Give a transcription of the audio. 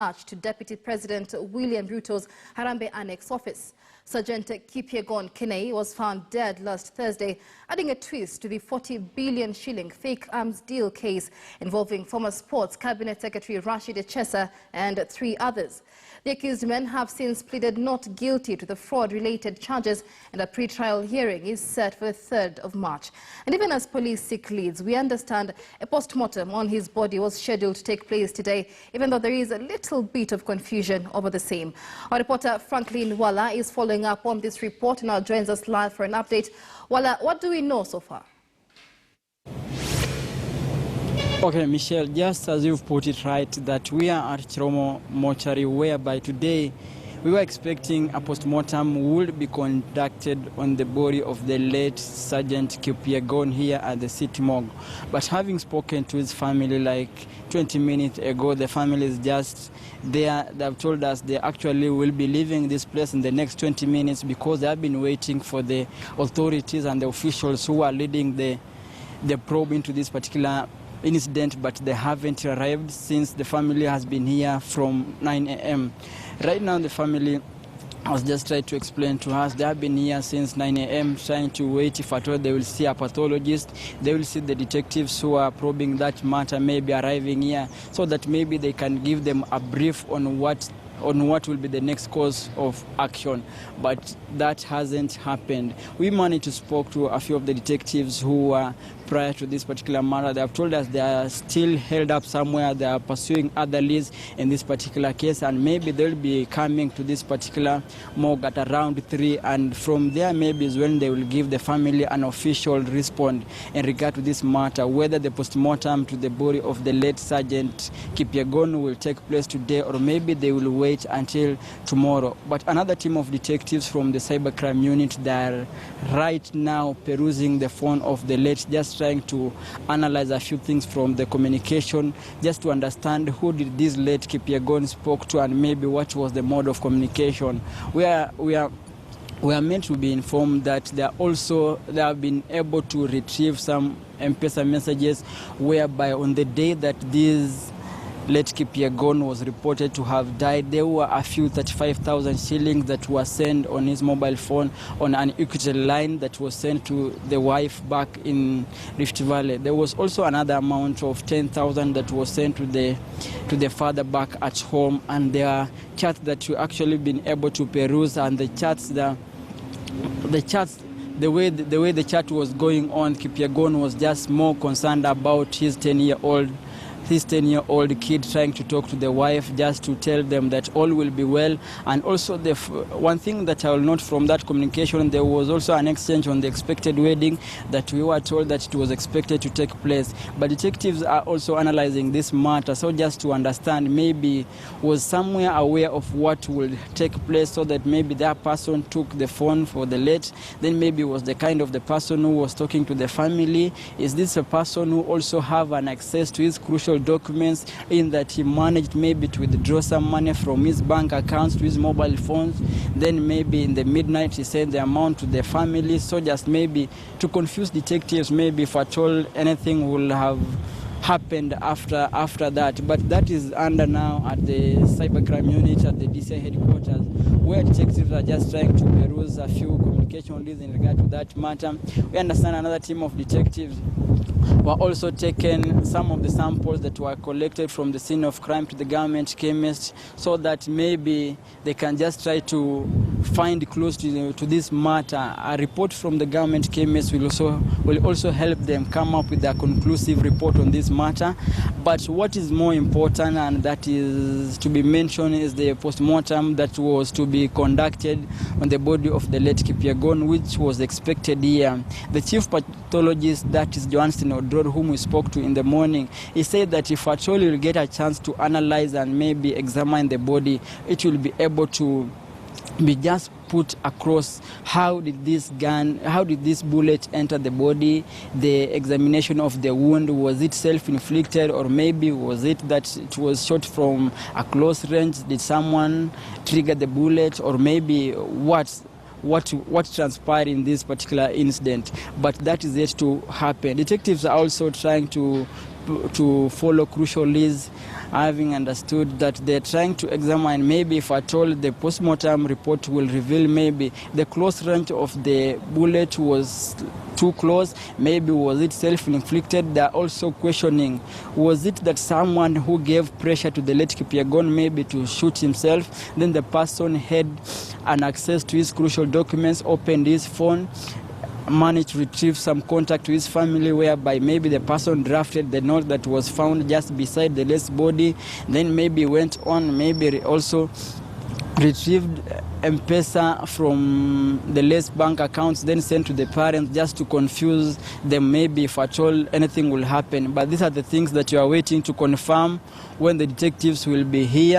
March to Deputy President William Ruto's Harambee Annex office. Sergeant Kipyegon KENEI was found dead last Thursday, adding a twist to the 40 billion shilling fake arms deal case involving former Sports Cabinet Secretary Rashid Echesa and 3 others. The accused men have since pleaded not guilty to the fraud-related charges, and a pre-trial hearing is set for the 3rd of March. And even as police seek leads, we understand a post-mortem on his body was scheduled to take place today, even though there is a little bit of confusion over the same. Our reporter Franklin Wala is following up on this report and now joins us live for an update. Wala, what do we know so far? Okay, Michelle, just as you've put it right, that we are at Chiromo Mortuary, whereby today we were expecting a post-mortem would be conducted on the body of the late Sergeant Kipyegon here at the city morgue. But having spoken to his family like 20 minutes ago, the family is just there. They've told us they actually will be leaving this place in the next 20 minutes because they have been waiting for the authorities and the officials who are leading the probe into this particular incident, but they haven't arrived since the family has been here from 9 a.m. Right now, the family was just trying to explain to us they have been here since 9 a.m. trying to wait if at all they will see a pathologist, they will see the detectives who are probing that matter, maybe arriving here, so that maybe they can give them a brief on what will be the next course of action. But that hasn't happened. We managed to speak to a few of the detectives who were prior to this particular matter. They have told us they are still held up somewhere. They are pursuing other leads in this particular case, and maybe they'll be coming to this particular morgue at around 3, and from there maybe is when they will give the family an official response in regard to this matter, whether the post-mortem to the body of the late Sergeant Kipyegon will take place today, or maybe they will wait until tomorrow. But another team of detectives from the cybercrime unit, they are right now perusing the phone of the late, just trying to analyze a few things from the communication, just to understand who did this late Kipyegon spoke to, and maybe what was the mode of communication. We are meant to be informed that they have been able to retrieve some Echesa messages, whereby on the day that this late Kipyegon was reported to have died, there were a few 35,000 shillings that were sent on his mobile phone on an equity line that was sent to the wife back in Rift Valley. There was also another amount of 10,000 that was sent to the father back at home, and there are chats that you actually been able to peruse, and the way the chat was going on, Kipyegon was just more concerned about his 10-year-old kid, trying to talk to the wife just to tell them that all will be well. And also one thing that I will note from that communication, there was also an exchange on the expected wedding that we were told that it was expected to take place. But detectives are also analyzing this matter, so just to understand, maybe was somewhere aware of what will take place, so that maybe that person took the phone for the late, then maybe was the kind of the person who was talking to the family. Is this a person who also have an access to his crucial documents, in that he managed maybe to withdraw some money from his bank accounts to his mobile phones, then maybe in the midnight he sent the amount to the family, so just maybe to confuse detectives, maybe if at all anything will have happened after that. But that is under now at the cybercrime unit at the DCI headquarters, where detectives are just trying to peruse a few communication leads in regard to that matter. We understand another team of detectives were also taken some of the samples that were collected from the scene of crime to the government chemist, so that maybe they can just try to find clues to this matter. A report from the government chemist will also help them come up with a conclusive report on this matter. But what is more important, and that is to be mentioned, is the post-mortem that was to be conducted on the body of the late Kipyegon, which was expected here. The chief pathologist, that is Johnson Odrod, whom we spoke to in the morning, he said that if at all you'll get a chance to analyze and maybe examine the body, it will be able to be just put across how did this bullet enter the body, the examination of the wound, was it self-inflicted, or maybe was it that it was shot from a close range, did someone trigger the bullet, or maybe what transpired in this particular incident. But that is yet to happen. Detectives are also trying to to follow crucial leads, having understood that they're trying to examine maybe if at all the post-mortem report will reveal maybe the close range of the bullet was too close, maybe was it self-inflicted. They're also questioning, was it that someone who gave pressure to the late Kipyegon maybe to shoot himself, then the person had an access to his crucial documents, opened his phone, managed to retrieve some contact to his family, whereby maybe the person drafted the note that was found just beside the late's body, then maybe went on, maybe also retrieved M-Pesa from the late's bank accounts, then sent to the parents just to confuse them, maybe if at all anything will happen. But these are the things that you are waiting to confirm when the detectives will be here.